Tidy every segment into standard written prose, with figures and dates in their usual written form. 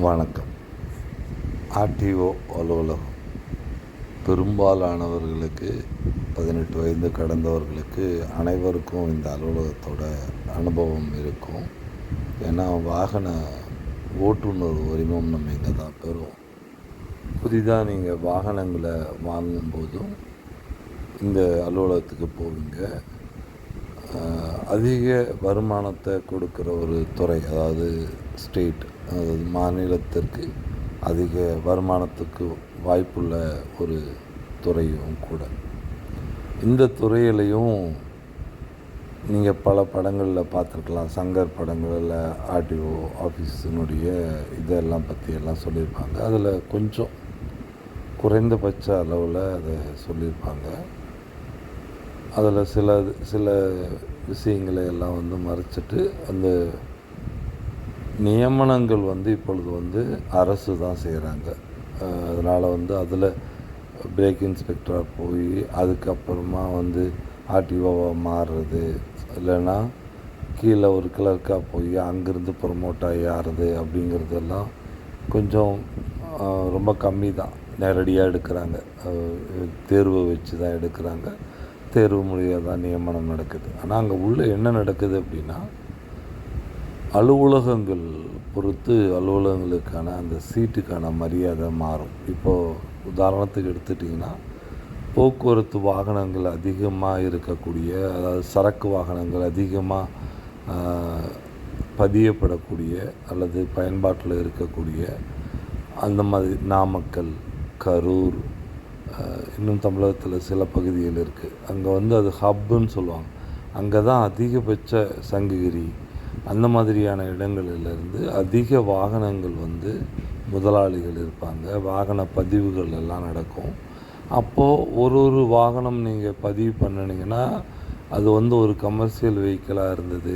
வணக்கம். ஆர்டிஓ அலுவலகம் பெரும்பாலானவர்களுக்கு 18 வயது கடந்தவர்களுக்கு அனைவருக்கும் இந்த அலுவலகத்தோட அனுபவம் இருக்கும். ஏன்னா வாகன ஓட்டுநர் உரிமம் நம்ம இங்கே தான் பெறுவோம். புதிதாக நீங்கள் வாகனங்களை வாங்கும்போதும் இந்த அலுவலகத்துக்கு போவீங்க. அதிக வருமானத்தை கொடுக்குற ஒரு துறை, அதாவது ஸ்டேட், அதாவது மாநிலத்திற்கு அதிக வருமானத்துக்கு வாய்ப்புள்ள ஒரு துறையும் கூட. இந்த துறையிலையும் நீங்கள் பல படங்களில் பார்த்துருக்கலாம். சங்கர் படங்களில் ஆர்டிஓ ஆஃபீஸினுடைய இதெல்லாம் பற்றியெல்லாம் சொல்லியிருப்பாங்க. அதில் கொஞ்சம் குறைந்தபட்ச அளவில் அதை சொல்லியிருப்பாங்க. அதில் சில விஷயங்களை எல்லாம் மறைச்சிட்டு அந்த நியமனங்கள் இப்பொழுது அரசு தான் செய்கிறாங்க. அதனால் அதில் பிரேக் இன்ஸ்பெக்டராக போய் அதுக்கப்புறமா ஆர்டிஓவாக மாறுறது, இல்லைன்னா கீழே ஒரு கிளர்க்காக போய் அங்கேருந்து ப்ரொமோட் ஆகி ஆறுது அப்படிங்கிறதெல்லாம் கொஞ்சம் ரொம்ப கம்மி தான். நேரடியாக எடுக்கிறாங்க, தேர்வை வச்சு தான் எடுக்கிறாங்க. தேர்வு மொழியாக தான் நியமனம் நடக்குது. ஆனால் அங்கே உள்ள என்ன நடக்குது அப்படின்னா, அலுவலகங்கள் பொறுத்து அலுவலகங்களுக்கான அந்த சீட்டுக்கான மரியாதை மாறும். இப்போது உதாரணத்துக்கு எடுத்துட்டிங்கன்னா, போக்குவரத்து வாகனங்கள் அதிகமாக இருக்கக்கூடிய, அதாவது சரக்கு வாகனங்கள் அதிகமாக பதியப்படக்கூடிய அல்லது பயன்பாட்டில் இருக்கக்கூடிய அந்த மாதிரி நாமக்கல், கரூர், இன்னும் தமிழகத்தில் சில பகுதிகள் இருக்குது. அங்கே அது ஹப்புன்னு சொல்லுவாங்க. அங்கே தான் அதிகபட்ச சங்ககிரி அந்த மாதிரியான இடங்களிலிருந்து அதிக வாகனங்கள் முதலாளிகள் இருப்பாங்க. வாகன பதிவுகள் எல்லாம் நடக்கும். அப்போது ஒரு வாகனம் நீங்கள் பதிவு பண்ணினீங்கன்னா அது ஒரு கமர்ஷியல் வெஹிக்கிளாக இருந்தது,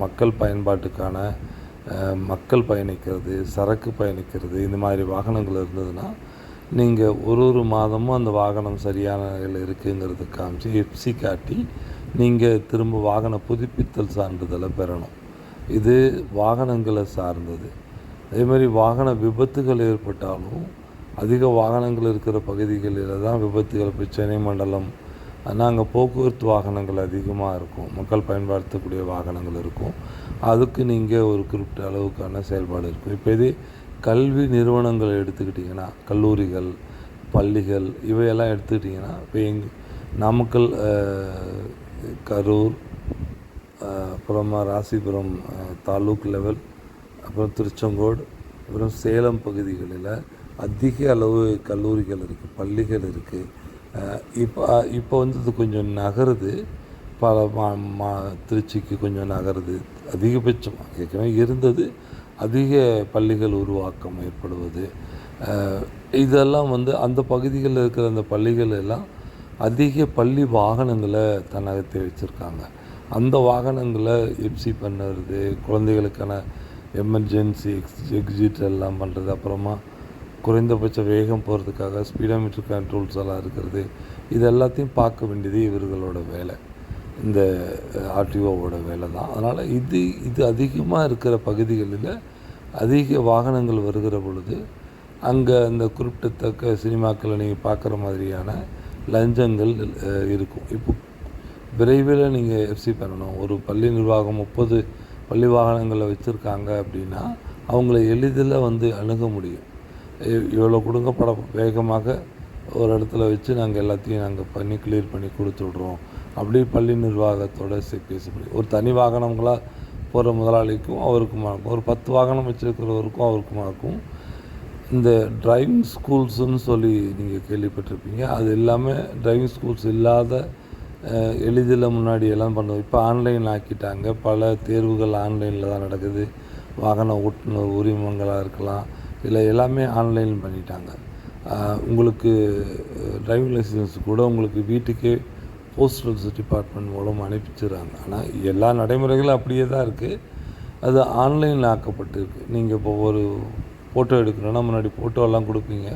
மக்கள் பயன்பாட்டுக்கான, மக்கள் பயணிக்கிறது, சரக்கு பயணிக்கிறது, இந்த மாதிரி வாகனங்கள் இருந்ததுன்னா நீங்கள் ஒரு மாதமும் அந்த வாகனம் சரியான நிலையில் இருக்குங்கிறது காமிச்சு எஃப்சி காட்டி நீங்கள் திரும்ப வாகன புதுப்பித்தல் சான்றிதழை பெறணும். இது வாகனங்களை சார்ந்தது. அதே மாதிரி வாகன விபத்துகள் ஏற்பட்டாலும் அதிக வாகனங்கள் இருக்கிற பகுதிகளில் தான் விபத்துகள். இப்போ சென்னை மண்டலம், ஆனால் அங்கே போக்குவரத்து வாகனங்கள் அதிகமாக இருக்கும், மக்கள் பயன்படுத்தக்கூடிய வாகனங்கள் இருக்கும். அதுக்கு நீங்கள் ஒரு குறிப்பிட்ட அளவுக்கான செயல்பாடு இருக்கும். இப்போ இதே கல்வி நிறுவனங்கள் எடுத்துக்கிட்டிங்கன்னா, கல்லூரிகள், பள்ளிகள், இவையெல்லாம் எடுத்துக்கிட்டிங்கன்னா, இப்போ நாமக்கல், கரூர், அப்புறமா ராசிபுரம் தாலுக் லெவல், அப்புறம் திருச்செங்கோடு, அப்புறம் சேலம் பகுதிகளில் அதிக அளவு கல்லூரிகள் இருக்குது, பள்ளிகள் இருக்குது. இப்போ இது கொஞ்சம் நகருது. பல திருச்சிக்கு கொஞ்சம் நகருது. அதிகபட்சமாக ஏற்கனவே இருந்தது அதிக பள்ளிகள் உருவாக்கம் ஏற்படுவது, இதெல்லாம் அந்த பகுதிகளில் இருக்கிற அந்த பள்ளிகள் எல்லாம் அதிக பள்ளி வாகனங்களை தன்னகத்தை வச்சுருக்காங்க. அந்த வாகனங்களை எப்சி பண்ணுறது, குழந்தைகளுக்கான எமர்ஜென்சி எக்ஸிட் எல்லாம் பண்ணுறது, அப்புறமா குறைந்தபட்ச வேகம் போகிறதுக்காக ஸ்பீடோமீட்டர் கண்ட்ரோல்ஸ் எல்லாம் இருக்கிறது, இது எல்லாத்தையும் பார்க்க வேண்டியது இவர்களோட வேலை, இந்த ஆர்டிஓவோட வேலை தான். அதனால் இது அதிகமாக இருக்கிற பகுதிகளில் அதிக வாகனங்கள் வருகிற பொழுது அங்கே அந்த குறிப்பிடத்தக்க சினிமாக்களை நீங்கள் பார்க்குற மாதிரியான லஞ்சங்கள் இருக்கும். இப்போ விரைவில் நீங்கள் எஃப்சி பண்ணணும். ஒரு பள்ளி நிர்வாகம் 30 பள்ளி வாகனங்களை வச்சுருக்காங்க அப்படின்னா அவங்கள எளிதில் அணுக முடியும். இவ்வளோ கொடுங்க, வேகமாக ஒரு இடத்துல வச்சு நாங்கள் எல்லாத்தையும் நாங்கள் கிளியர் பண்ணி கொடுத்துட்றோம் அப்படி பள்ளி நிர்வாகத்தோடு பேச முடியும். ஒரு தனி வாகனங்களாக போகிற முதலாளிக்கும் அவருக்குமா இருக்கும், ஒரு 10 வாகனம் வச்சுருக்கிறவருக்கும் அவருக்குமா இருக்கும். இந்த டிரைவிங் ஸ்கூல்ஸுன்னு சொல்லி நீங்கள் கேள்விப்பட்டிருப்பீங்க. அது எல்லாமே டிரைவிங் ஸ்கூல்ஸ் இல்லாத, எளிதில் முன்னாடி எல்லாம் பண்ணுவோம். இப்போ ஆன்லைன் ஆக்கிட்டாங்க. பல தேர்வுகள் ஆன்லைனில் தான் நடக்குது. வாகன ஓட்டுநர் உரிமங்களாக இருக்கலாம், இல்லை எல்லாமே ஆன்லைன் பண்ணிட்டாங்க. உங்களுக்கு டிரைவிங் லைசன்ஸ் கூட உங்களுக்கு வீட்டுக்கே போஸ்டல்ஸ் டிபார்ட்மெண்ட் மூலம் அனுப்பிச்சிடுறாங்க. ஆனால் எல்லா நடைமுறைகளும் அப்படியே தான் இருக்குது. அது ஆன்லைனில் ஆக்கப்பட்டிருக்கு. நீங்கள் இப்போ ஒரு ஃபோட்டோ எடுக்கணுன்னா முன்னாடி ஃபோட்டோலாம் கொடுப்பீங்க,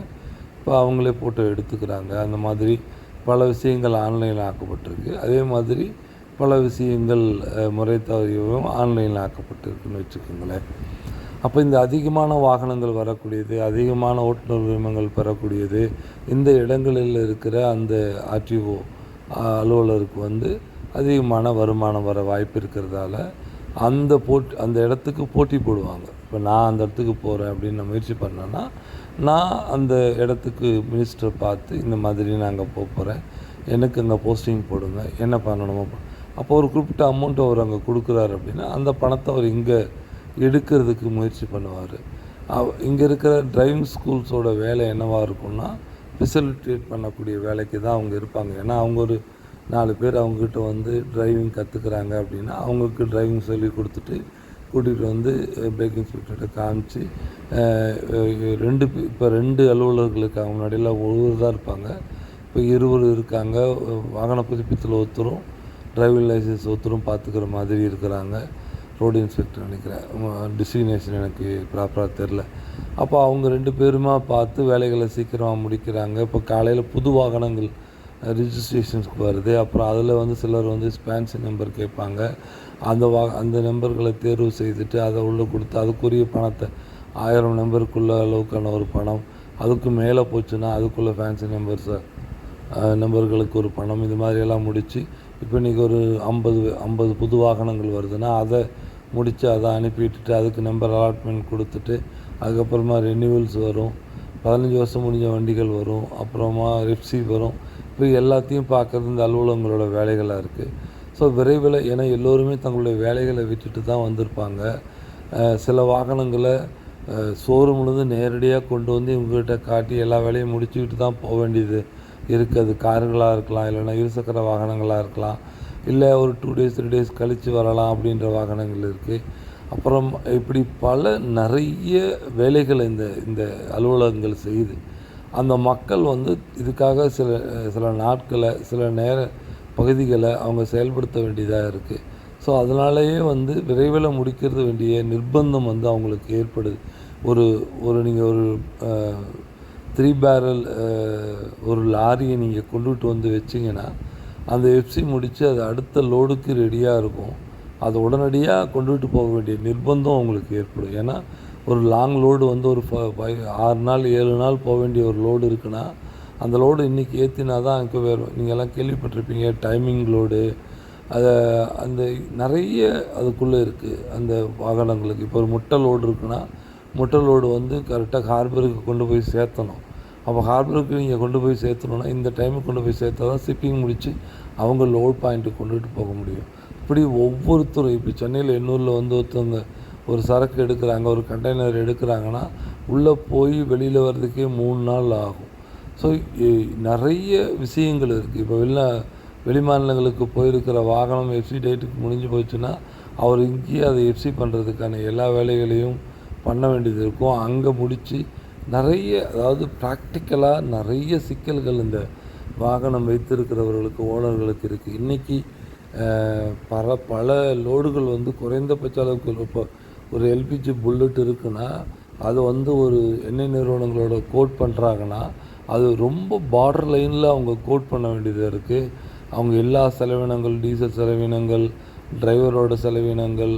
இப்போ அவங்களே ஃபோட்டோ எடுத்துக்கிறாங்க. அந்த மாதிரி பல விஷயங்கள் ஆன்லைனில் ஆக்கப்பட்டிருக்கு. அதே மாதிரி பல விஷயங்கள் முறை தவறியும் ஆன்லைனில் ஆக்கப்பட்டிருக்குன்னு வச்சுக்கோங்களேன். அப்போ இந்த அதிகமான வாகனங்கள் வரக்கூடியது, அதிகமான ஓட்டுநர் உரிமங்கள் பெறக்கூடியது, இந்த இடங்களில் இருக்கிற அந்த ஆர்டிஓ அலுவலருக்கு வந்து அதிகமான வருமானம் வர வாய்ப்பு இருக்கிறதால அந்த இடத்துக்கு போட்டி போடுவாங்க. இப்போ நான் அந்த இடத்துக்கு போகிறேன் அப்படின்னு நான் முயற்சி பண்ணேன்னா, நான் அந்த இடத்துக்கு மினிஸ்டரை பார்த்து இந்த மாதிரி நான் அங்கே போகிறேன், எனக்கு அங்கே போஸ்டிங் போடுங்க, என்ன பண்ணணுமோ அப்போ ஒரு குறிப்பிட்ட அமௌண்ட் அவர் அங்கே கொடுக்குறாரு அப்படின்னா அந்த பணத்தை அவர் இங்கே எடுக்கிறதுக்கு முயற்சி பண்ணுவார். இங்கே இருக்கிற டிரைவிங் ஸ்கூல்ஸோட வேலை என்னவாக இருக்கும்னா, ஃபெசிலிட்டேட் பண்ணக்கூடிய வேலைக்கு தான் அவங்க இருப்பாங்க. ஏன்னா அவங்க ஒரு 4 பேர் அவங்கக்கிட்ட வந்து டிரைவிங் கற்றுக்குறாங்க அப்படின்னா அவங்களுக்கு டிரைவிங் சொல்லி கொடுத்துட்டு கூட்டிகிட்டு வந்து பிரேக் இன்ஸ்பெக்டர்கிட்ட காமிச்சு இப்போ 2 அலுவலர்களுக்கு அவங்க முன்னாடியெல்லாம் ஒருவர் தான் இருப்பாங்க. இப்போ 20 இருக்காங்க. வாகன புதுப்பித்தல் ஒருத்தரும் டிரைவிங் லைசன்ஸ் ஒருத்தரும் பார்த்துக்கிற மாதிரி இருக்கிறாங்க. ரோடு இன்ஸ்பெக்டர் நினைக்கிறேன், டிசிக்னேஷன் எனக்கு ப்ராப்பராக தெரில. அப்போ அவங்க 2 பேருமா பார்த்து வேலைகளை சீக்கிரமாக முடிக்கிறாங்க. இப்போ காலையில் புது வாகனங்கள் ரிஜிஸ்ட்ரேஷன்ஸ்க்கு வருது. அப்புறம் அதில் வந்து சிலர் வந்து ஸ்பான்சி நம்பர் கேட்பாங்க. அந்த நம்பர்களை தேர்வு செய்துட்டு அதை உள்ளே கொடுத்து அதுக்குரிய பணத்தை 1000 நம்பருக்குள்ள அளவுக்கான ஒரு பணம், அதுக்கு மேலே போச்சுன்னா அதுக்குள்ளே ஃபேன்சி நம்பர்களுக்கு ஒரு பணம், இது மாதிரியெல்லாம் முடித்து இப்போ இன்றைக்கி ஒரு 50 புது வாகனங்கள் வருதுன்னா அதை முடித்து அதை அனுப்பிவிட்டுட்டு அதுக்கு நம்பர் அலாட்மெண்ட் கொடுத்துட்டு அதுக்கப்புறமா ரெனியூவல்ஸ் வரும், 15 வருஷம் முடிஞ்ச வண்டிகள் வரும், அப்புறமா ரெப்சி வரும். இப்போ எல்லாத்தையும் பார்க்குறது இந்த அலுவலகங்களோட வேலைகளாக இருக்குது. ஸோ விரைவில் ஏன்னா எல்லோருமே தங்களுடைய வேலைகளை விட்டுட்டு தான் வந்திருப்பாங்க. சில வாகனங்களை ஷோரூம்லேருந்து நேரடியாக கொண்டு வந்து இவங்ககிட்ட காட்டி எல்லா வேலையும் முடிச்சுக்கிட்டு தான் போக வேண்டியது இருக்குது. அது கார்களாக இருக்கலாம், இல்லைன்னா இருசக்கர வாகனங்களாக இருக்கலாம், இல்லை ஒரு 2 டேஸ் 3 டேஸ் கழித்து வரலாம் அப்படின்ற வாகனங்கள் இருக்குது. அப்புறம் இப்படி நிறைய வேலைகளை இந்த அலுவலகங்கள் செய்யுது. அந்த மக்கள் வந்து இதுக்காக சில நாட்களை சில பகுதிகளை அவங்க செயல்படுத்த வேண்டியதாக இருக்குது. ஸோ அதனாலேயே வந்து விரைவில் முடிக்கிறது வேண்டிய நிர்பந்தம் வந்து அவங்களுக்கு ஏற்படுது. நீங்கள் ஒரு 3 பேரல் ஒரு லாரியை நீங்கள் கொண்டுகிட்டு வந்து வச்சிங்கன்னா அந்த எஃப்சி முடித்து அது அடுத்த லோடுக்கு ரெடியாக இருக்கும். அதை உடனடியாக கொண்டுகிட்டு போக வேண்டிய நிர்பந்தம் அவங்களுக்கு ஏற்படும். ஏன்னா ஒரு லாங் லோடு வந்து ஒரு 6 நாள் 7 நாள் போக வேண்டிய ஒரு லோடு இருக்குன்னா அந்த லோடு இன்றைக்கி ஏற்றினா தான் அங்கே வரும். நீங்கள்லாம் கேள்விப்பட்டிருப்பீங்க டைமிங் லோடு, அந்த நிறைய அதுக்குள்ளே இருக்குது அந்த வாகனங்களுக்கு. இப்போ ஒரு முட்டை லோடு இருக்குன்னா முட்டை லோடு வந்து கரெக்டாக ஹார்பருக்கு கொண்டு போய் சேர்த்தணும். அப்போ ஹார்பருக்கு நீங்கள் கொண்டு போய் சேர்த்தணுன்னா இந்த டைமுக்கு கொண்டு போய் சேர்த்தா தான் ஷிப்பிங் முடித்து அவங்க லோட் பாயிண்ட்டுக்கு கொண்டுகிட்டு போக முடியும். இப்படி ஒவ்வொருத்தரும் இப்போ சென்னையில் எண்ணூரில் வந்து ஒருத்தவங்க ஒரு சரக்கு எடுக்கிறாங்க, ஒரு கண்டெய்னர் எடுக்கிறாங்கன்னா உள்ளே போய் வெளியில் வர்றதுக்கே 3 நாள் ஆகும். ஸோ நிறைய விஷயங்கள் இருக்குது. இப்போ வெளிமாநிலங்களுக்கு போயிருக்கிற வாகனம் எஃப்சி டேட்டுக்கு முடிஞ்சு போச்சுன்னா அவர் இங்கேயே அதை எஃப்சி பண்ணுறதுக்கான எல்லா வேலைகளையும் பண்ண வேண்டியது இருக்கும். அங்கே முடித்து அதாவது ப்ராக்டிக்கலாக நிறைய சிக்கல்கள் இந்த வாகனம் வைத்திருக்கிறவர்களுக்கு ஓனர்களுக்கு இருக்குது. இன்றைக்கி பல லோடுகள் வந்து குறைந்தபட்ச அளவுக்கு இப்போ ஒரு எல்பிஜி புல்லட் இருக்குன்னா அது வந்து ஒரு எண்ணெய் நிறுவனங்களோட கோட் பண்ணுறாங்கன்னா அது ரொம்ப பார்டர் லைனில் அவங்க கோட் பண்ண வேண்டியது இருக்குது. அவங்க எல்லா செலவினங்கள், டீசல் செலவினங்கள், டிரைவரோட செலவினங்கள்,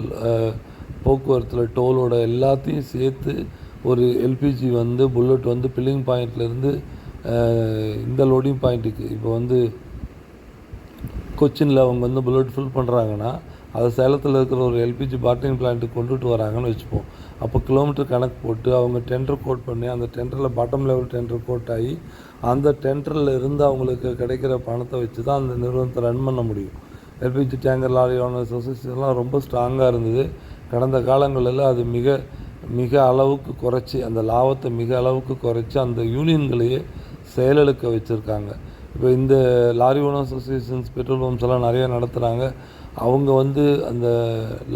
போக்குவரத்தில் டோலோட எல்லாத்தையும் சேர்த்து ஒரு எல்பிஜி வந்து புல்லட் வந்து ஃபில்லிங் பாயிண்ட்லேருந்து இந்த லோடிங் பாயிண்ட்டுக்கு இப்போ வந்து கொச்சினில் அவங்க வந்து புல்லட் ஃபில் பண்ணுறாங்கன்னா அதை சேலத்தில் இருக்கிற ஒரு எல்பிஜி பாட்டிலிங் பிளான்ட்டுக்கு கொண்டுட்டு வராங்கன்னு வச்சுப்போம். அப்போ கிலோமீட்டர் கணக்கு போட்டு அவங்க டெண்டர் கோட் பண்ணி அந்த டெண்டரில் பாட்டம் லெவல் டெண்டர் கோட் ஆகி அந்த டெண்டரில் இருந்து அவங்களுக்கு கிடைக்கிற பணத்தை வச்சு தான் அந்த நிறுவனத்தை ரன் பண்ண முடியும். எல்பிஜி டேங்கர் லாரி ஓனர்ஸ் அசோசியேஷன்லாம் ரொம்ப ஸ்ட்ராங்காக இருந்தது. கடந்த காலங்களில் அது மிக அளவுக்கு குறைச்சி அந்த லாபத்தை மிக அளவுக்கு குறைச்சி அந்த யூனியன்களையே செயலிழக்க வச்சுருக்காங்க. இப்போ இந்த lorry owners associations petrol pumps எல்லாம் நிறையா நடத்துகிறாங்க. அவங்க வந்து அந்த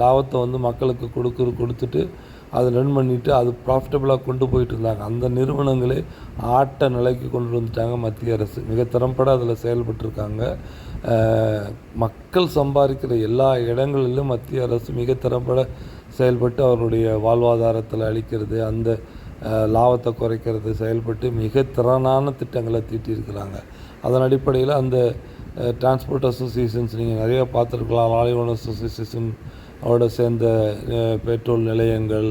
லாபத்தை வந்து மக்களுக்கு கொடுத்துட்டு அதை ரன் பண்ணிவிட்டு அது ப்ராஃபிட்டபுளாக கொண்டு போயிட்டு இருந்தாங்க. அந்த நிறுவனங்களே ஆட்ட நிலைக்கு கொண்டு வந்துட்டாங்க. மத்திய அரசு மிக திறம்பட அதில் செயல்பட்டுருக்காங்க. மக்கள் சம்பாதிக்கிற எல்லா இடங்களிலும் மத்திய அரசு மிக திறம்பட செயல்பட்டு அவருடைய வாழ்வாதாரத்தில் அளிக்கிறது, அந்த லாபத்தை குறைக்கிறது செயல்பட்டு மிக திறனான திட்டங்களை தீட்டியிருக்கிறாங்க. அதன் அடிப்படையில் அந்த டிரான்ஸ்போர்ட் அசோசியேஷன்ஸ் நீங்கள் நிறையா பார்த்துருக்கலாம். லாரி ஓனர்ஸ் அசோசியேஷனோட சேர்ந்த பெட்ரோல் நிலையங்கள்,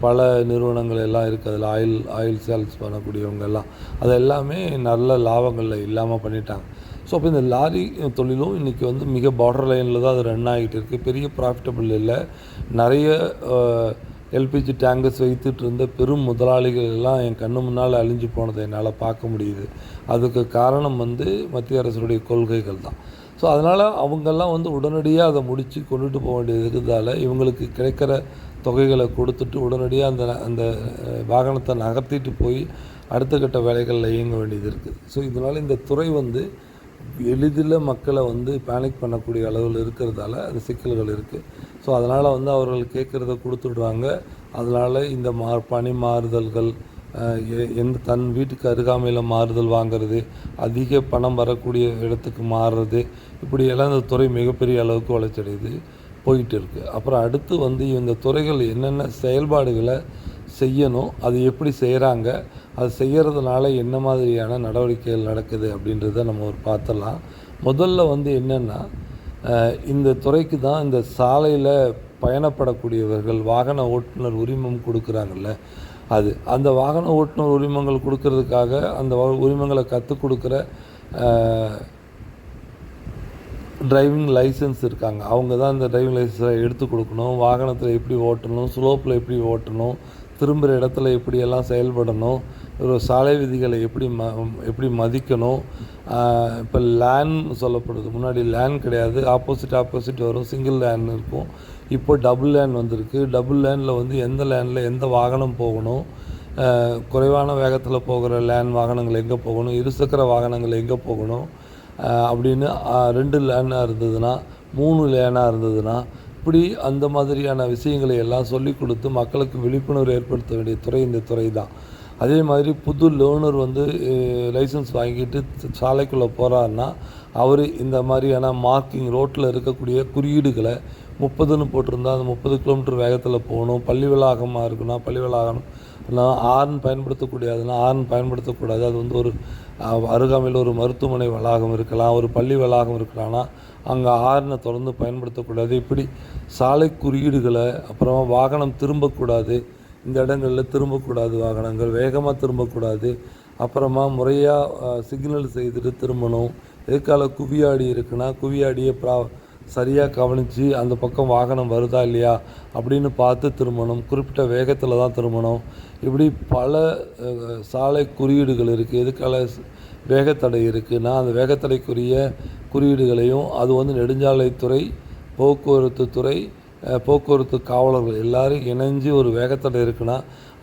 பல நிறுவனங்கள் எல்லாம் இருக்குது. அதில் ஆயில் சேல்ஸ் பண்ணக்கூடியவங்க எல்லாம் அது எல்லாமே நல்ல லாபங்களில் இல்லாமல் பண்ணிட்டாங்க. ஸோ அப்போ இந்த லாரி தொழிலும் இன்றைக்கி வந்து மிக பார்டர் லைனில் தான் அது ரன் ஆகிட்டு இருக்குது. பெரிய ப்ராஃபிட்டபிள் இல்லை. நிறைய எல்பிஜி டேங்கர்ஸ் வைத்துட்டு இருந்த பெரும் முதலாளிகள் எல்லாம் என் கண்ணு முன்னால் அழிஞ்சு போனதை என்னால் பார்க்க முடியுது. அதுக்கு காரணம் வந்து மத்திய அரசுடைய கொள்கைகள் தான். ஸோ அதனால் அவங்கெல்லாம் வந்து உடனடியாக அதை முடித்து கொண்டுட்டு போக வேண்டியது இருக்கிறதால இவங்களுக்கு கிடைக்கிற தொகைகளை கொடுத்துட்டு உடனடியாக அந்த அந்த வாகனத்தை நகர்த்திட்டு போய் அடுத்த கட்ட வேலைகளில் இயங்க வேண்டியது இருக்குது. ஸோ இதனால் இந்த துறை வந்து எளிதில் மக்களை வந்து பேனிக் பண்ணக்கூடிய அளவில் இருக்கிறதால அது சிக்கல்கள் இருக்குது. ஸோ அதனால் வந்து அவர்கள் கேட்குறத கொடுத்துடுறாங்க. அதனால் இந்த பணி மாறுதல்கள், தன் வீட்டுக்கு அருகாமையில் மாறுதல் வாங்கிறது, அதிக பணம் வரக்கூடிய இடத்துக்கு மாறுறது, இப்படியெல்லாம் இந்த துறை மிகப்பெரிய அளவுக்கு வளர்ச்சியடையுது போயிட்டு இருக்குது. அப்புறம் அடுத்து வந்து இந்த துறைகள் என்னென்ன செயல்பாடுகளை செய்யணும், அது எப்படி செய்கிறாங்க, அது செய்கிறதுனால என்ன மாதிரியான நடவடிக்கைகள் நடக்குது அப்படின்றத நம்ம ஒரு பார்த்துடலாம். முதல்ல வந்து என்னென்னா, இந்த துறைக்கு தான் இந்த சாலையில் பயணப்படக்கூடியவர்கள் வாகன ஓட்டுநர் உரிமம் கொடுக்குறாங்கல்ல, அந்த வாகன ஓட்டுநர் உரிமங்கள் கொடுக்கறதுக்காக அந்த உரிமங்களை கற்றுக் கொடுக்குற டிரைவிங் லைசன்ஸ் இருக்காங்க. அவங்க தான் இந்த டிரைவிங் லைசன்ஸை எடுத்து கொடுக்கணும். வாகனத்தில் எப்படி ஓட்டணும், ஸ்லோப்பில் எப்படி ஓட்டணும், திரும்புகிற இடத்துல எப்படியெல்லாம் செயல்படணும், ஒரு சாலை விதிகளை எப்படி மதிக்கணும். இப்போ லேன் சொல்லப்படுது. முன்னாடி லேன் கிடையாது, ஆப்போசிட் வரும், சிங்கிள் லேன் இருக்கும். இப்போ டபுள் லேன் வந்திருக்கு. டபுள் லேனில் வந்து எந்த லேனில் எந்த வாகனம் போகணும், குறைவான வேகத்தில் போகிற லேன் வாகனங்கள் எங்கே போகணும், இருசக்கர வாகனங்கள் எங்கே போகணும் அப்படின்னு 2 லேனாக இருந்ததுன்னா, 3 லேனாக இருந்ததுன்னா, இப்படி அந்த மாதிரியான விஷயங்களை எல்லாம் சொல்லிக் கொடுத்து மக்களுக்கு விழிப்புணர்வு ஏற்படுத்த வேண்டிய துறை இந்த துறை தான். அதே மாதிரி புது லேர்னர் வந்து லைசன்ஸ் வாங்கிட்டு சாலைக்குள்ளே போகிறாருன்னா அவர் இந்த மாதிரியான மார்க்கிங் ரோட்டில் இருக்கக்கூடிய குறியீடுகளை 30ன்னு போட்டிருந்தா அந்த 30 கிலோமீட்டர் வேகத்தில் போகணும். பள்ளி வளாகமாக இருக்குன்னா பள்ளி வளாகம், ஹார்ன் பயன்படுத்தக்கூடியதுன்னா ஹார்ன் பயன்படுத்தக்கூடாது. அது வந்து ஒரு அருகாமையில் ஒரு மருத்துவமனை வளாகம் இருக்கலாம், ஒரு பள்ளி வளாகம் இருக்கலாம்னா அங்கே ஹார்னை தொடர்ந்து பயன்படுத்தக்கூடாது. இப்படி சாலை குறியீடுகளை, அப்புறமா வாகனம் திரும்பக்கூடாது, இந்த இடங்களில் திரும்பக்கூடாது, வாகனங்கள் வேகமாக திரும்பக்கூடாது, அப்புறமா முறையாக சிக்னல் செய்துட்டு திரும்பணும். எதுக்கால குவியாடி இருக்குன்னா குவியாடியை சரியாக கவனித்து அந்த பக்கம் வாகனம் வருதா இல்லையா அப்படின்னு பார்த்து திரும்பணும். குறிப்பிட்ட வேகத்தில் தான் திரும்பணும். இப்படி பல சாலை குறியீடுகள் இருக்குது. எதுக்கால வேகத்தடை இருக்குன்னா அந்த வேகத்தடைக்குரிய குறியீடுகளையும் அது வந்து நெடுஞ்சாலைத்துறை, போக்குவரத்து துறை, போக்குவரத்து காவலர்கள் எல்லோரும் இணைஞ்சு ஒரு வேகத்தடை இருக்குன்னா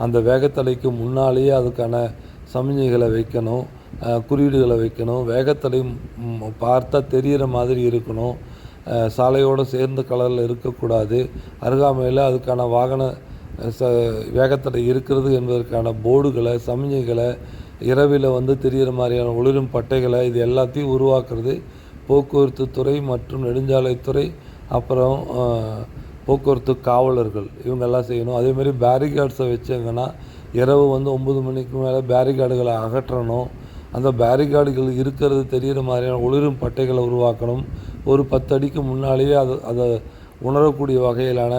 அந்த வேகத்தடைக்கு முன்னாலேயே அதுக்கான சமிஞ்சைகளை வைக்கணும், குறியீடுகளை வைக்கணும். வேகத்தடை பார்த்தா தெரிகிற மாதிரி இருக்கணும், சாலையோடு சேர்ந்த கலரில் இருக்கக்கூடாது. அருகாமையில் அதுக்கான வாகன வேகத்தடை இருக்கிறது என்பதற்கான போர்டுகளை, சமிஞ்சைகளை, இரவில் வந்து தெரிகிற மாதிரியான ஒளிரும் பட்டைகளை, இது எல்லாத்தையும் உருவாக்குறது போக்குவரத்து துறை மற்றும் நெடுஞ்சாலைத்துறை, அப்புறம் போக்குவரத்து காவலர்கள் இவங்கெல்லாம் செய்யணும். அதேமாதிரி பேரிகார்ட்ஸை வச்சாங்கன்னா இரவு வந்து 9 மணிக்கு மேலே பேரிகார்டுகளை அகற்றணும். அந்த பேரிகார்டுகள் இருக்கிறது தெரிகிற மாதிரியான ஒளிரும் பட்டைகளை உருவாக்கணும். ஒரு 10 அடிக்கு முன்னாலேயே அதை உணரக்கூடிய வகையிலான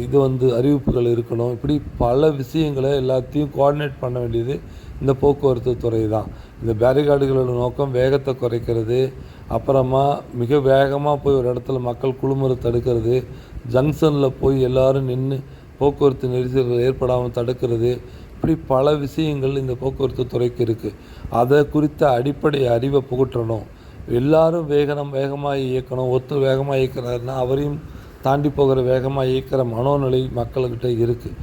இது வந்து அறிவிப்புகள் இருக்கணும். இப்படி பல விஷயங்களை எல்லாத்தையும் கோஆர்டினேட் பண்ண வேண்டியது இந்த போக்குவரத்து துறை தான். இந்த பேரிகார்டுகளோட நோக்கம் வேகத்தை குறைக்கிறது, அப்புறமா மிக வேகமாக போய் ஒரு இடத்துல மக்கள் குழுமுறை தடுக்கிறது, ஜங்ஷனில் போய் எல்லோரும் நின்று போக்குவரத்து நெரிசல்கள் ஏற்படாமல் தடுக்கிறது. இப்படி பல விஷயங்கள் இந்த போக்குவரத்து துறைக்கு இருக்குது. அதை குறித்த அடிப்படை அறிவை புகட்டணும். எல்லாரும் வேகமாக இயக்கணும். ஒருத்தர் வேகமாக இயக்கிறாருன்னா அவரையும் தாண்டி போகிற வேகமாக இயக்கிற மனோநிலை மக்கள்கிட்ட இருக்குது.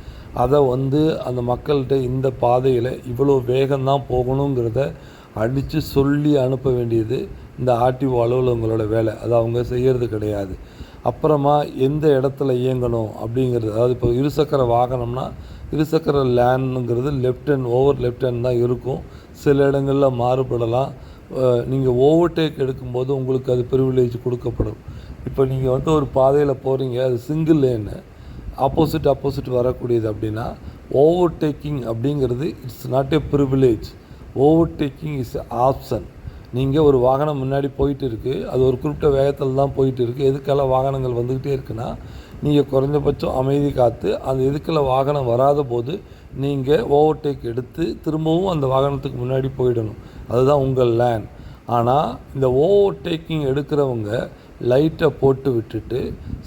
அதை வந்து அந்த மக்கள்கிட்ட இந்த பாதையில் இவ்வளோ வேகம்தான் போகணுங்கிறத அடித்து சொல்லி அனுப்ப வேண்டியது இந்த ஆர்டிஓ அலுவலகங்களோட வேலை. அது அவங்க செய்கிறது கிடையாது. அப்புறமா எந்த இடத்துல இயங்கணும் அப்படிங்கிறது, அதாவது இப்போ இருசக்கர வாகனம்னா இருசக்கர லேனுங்கிறது ஓவர் லெஃப்ட் ஹேண்ட் தான் இருக்கும். சில இடங்களில் மாறுபடலாம். நீங்கள் ஓவர்டேக் எடுக்கும்போது உங்களுக்கு அது ப்ரிவிலேஜ் கொடுக்கப்படும். இப்போ நீங்கள் வந்து ஒரு பாதையில் போகிறீங்க, அது சிங்கிள் லேனு, ஆப்போசிட் வரக்கூடியது அப்படின்னா ஓவர்டேக்கிங் அப்படிங்கிறது it's not a privilege. Overtaking is option. நீங்கள் ஒரு வாகனம் முன்னாடி போயிட்டு இருக்குது, அது ஒரு குறிப்பிட்ட வேகத்தில் தான் போயிட்டு இருக்குது. எதுக்கெல்லாம் வாகனங்கள் வந்துக்கிட்டே இருக்குன்னா நீங்கள் குறைஞ்சபட்சம் அமைதி காத்து அந்த எதுக்கில் வாகனம் வராத போது நீங்கள் ஓவர்டேக் எடுத்து திரும்பவும் அந்த வாகனத்துக்கு முன்னாடி போயிடணும். அதுதான் உங்கள் லேன். ஆனால் இந்த ஓவர்டேக்கிங் எடுக்கிறவங்க லைட்டை போட்டு விட்டுட்டு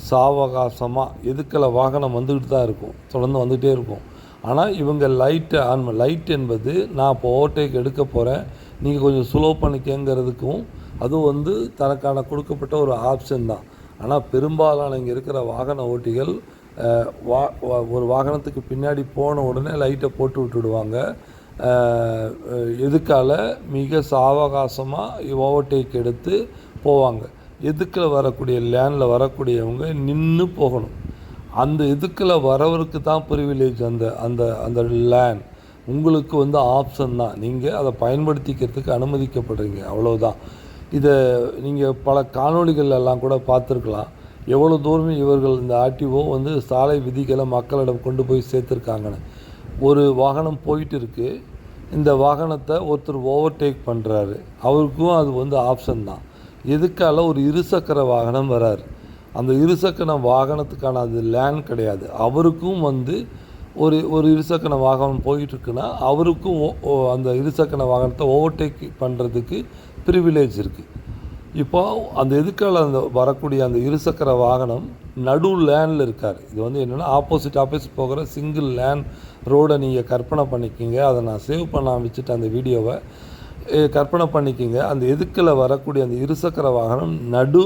சாவகாசமாக எதுக்கில் வாகனம் வந்துக்கிட்டு தான் இருக்கும், தொடர்ந்து வந்துகிட்டே இருக்கும். ஆனால் இவங்க லைட்டை லைட் என்பது நான் இப்போ ஓவர்டேக் எடுக்க போகிறேன், நீங்கள் கொஞ்சம் ஸ்லோ பண்ணிக்கங்கிறதுக்கும் அதுவும் தனக்கான கொடுக்கப்பட்ட ஒரு ஆப்ஷன் தான். ஆனால் பெரும்பாலான இங்கே இருக்கிற வாகன ஓட்டிகள் ஒரு வாகனத்துக்கு பின்னாடி போன உடனே லைட்டை போட்டு விட்டுடுவாங்க. எதுக்கால மிக சாவகாசமாக ஓவர்டேக் எடுத்து போவாங்க. எதுக்கில் வரக்கூடிய லேனில் வரக்கூடியவங்க நின்று போகணும். அந்த எதுக்கில் வரவருக்கு தான் ப்ரிவிலேஜ். அந்த அந்த அந்த லேன் உங்களுக்கு ஆப்ஷன் தான், நீங்கள் அதை பயன்படுத்திக்கிறதுக்கு அனுமதிக்கப்படுறீங்க, அவ்வளோதான். இதை நீங்கள் பல காணொளிகள் எல்லாம் கூட பார்த்துருக்கலாம். எவ்வளோ தூரம் இவர்கள் இந்த ஆர்டிஓ சாலை விதிகளை மக்களிடம் கொண்டு போய் சேர்த்துருக்காங்கன்னு. ஒரு வாகனம் போயிட்டு இருக்குது, இந்த வாகனத்தை ஒருத்தர் ஓவர்டேக் பண்ணுறாரு, அவருக்கும் அது ஆப்ஷன் தான். எதுக்கால ஒரு இருசக்கர வாகனம் வராரு, அந்த இருசக்கர வாகனத்துக்கான அது லேன் கிடையாது. அவருக்கும் ஒரு இருசக்கர வாகனம் போயிட்டுருக்குன்னா அவருக்கும் அந்த இருசக்கர வாகனத்தை ஓவர்டேக் பண்ணுறதுக்கு ப்ரிவிலேஜ் இருக்குது. இப்போ அந்த எதுக்கால அந்த வரக்கூடிய அந்த இருசக்கர வாகனம் நடு லேனில் இருக்கார். இது என்னென்னா ஆப்போசிட் போகிற சிங்கிள் லேன் ரோடை நீங்கள் கற்பனை பண்ணிக்கிங்க. அதை நான் சேவ் பண்ண வச்சுட்டு அந்த வீடியோவை கற்பனை பண்ணிக்கிங்க. அந்த எதுக்கில் வரக்கூடிய அந்த இருசக்கர வாகனம் நடு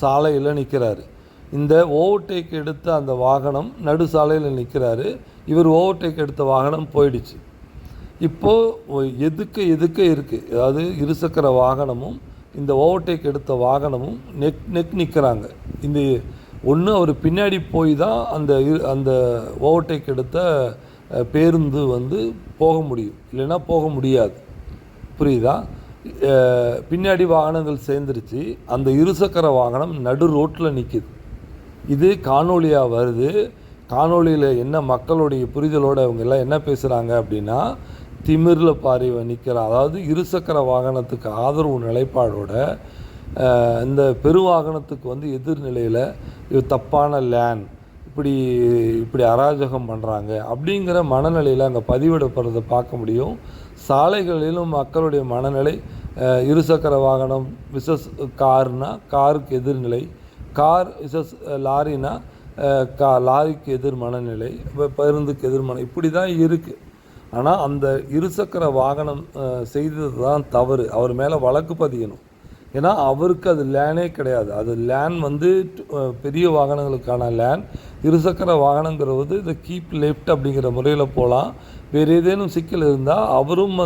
சாலையில் நிற்கிறாரு. இந்த ஓவர்டேக் எடுத்த அந்த வாகனம் நடு சாலையில் நிற்கிறாரு. இவர் ஓவர்டேக் எடுத்த வாகனம் போயிடுச்சு. இப்போது எதுக்க இருக்குது, அதாவது இருசக்கர வாகனமும் இந்த ஓவர்டேக் எடுத்த வாகனமும் நெக் நிற்கிறாங்க. இந்த ஒன்று அவர் பின்னாடி போய் தான் அந்த ஓவர்டேக் எடுத்த பேருந்து போக முடியும், இல்லைன்னா போக முடியாது. புரியுதா? பின்னாடி வாகனங்கள் சேர்ந்துருச்சு, அந்த இருசக்கர வாகனம் நடு ரோட்டில் நிற்கிது. இது காணொலியாக வருது. காணொலியில் என்ன மக்களுடைய புரிதலோடு அவங்க எல்லாம் என்ன பேசுகிறாங்க அப்படின்னா, திமிரில் பாரிவன் நிற்கிறான். அதாவது இருசக்கர வாகனத்துக்கு ஆதரவு நிலைப்பாடோட இந்த பெருவாகனத்துக்கு எதிர்நிலையில் இது தப்பான லேன், இப்படி அராஜகம் பண்ணுறாங்க அப்படிங்கிற மனநிலையில் அங்கே பதிவிடப்படுறதை பார்க்க முடியும். சாலைகளிலும் மக்களுடைய மனநிலை இருசக்கர வாகனம் விசஸ் கார்னா காருக்கு எதிர்நிலை, கார் விசஸ் லாரினா லாரிக்கு எதிர் மனநிலை, பேருந்துக்கு எதிர்மனை, இப்படி தான் இருக்குது. ஆனால் அந்த இருசக்கர வாகனம் செய்தது தான் தவறு. அவர் மேலே வழக்கு பதியணும். ஏன்னா அவருக்கு அது லேனே கிடையாது. அது லேன் பெரிய வாகனங்களுக்கான லேன். இருசக்கர வாகனங்கிறது இந்த கீப் லெஃப்ட் அப்படிங்கிற முறையில் போகலாம். வேறு ஏதேனும் சிக்கல் இருந்தால் அவரும்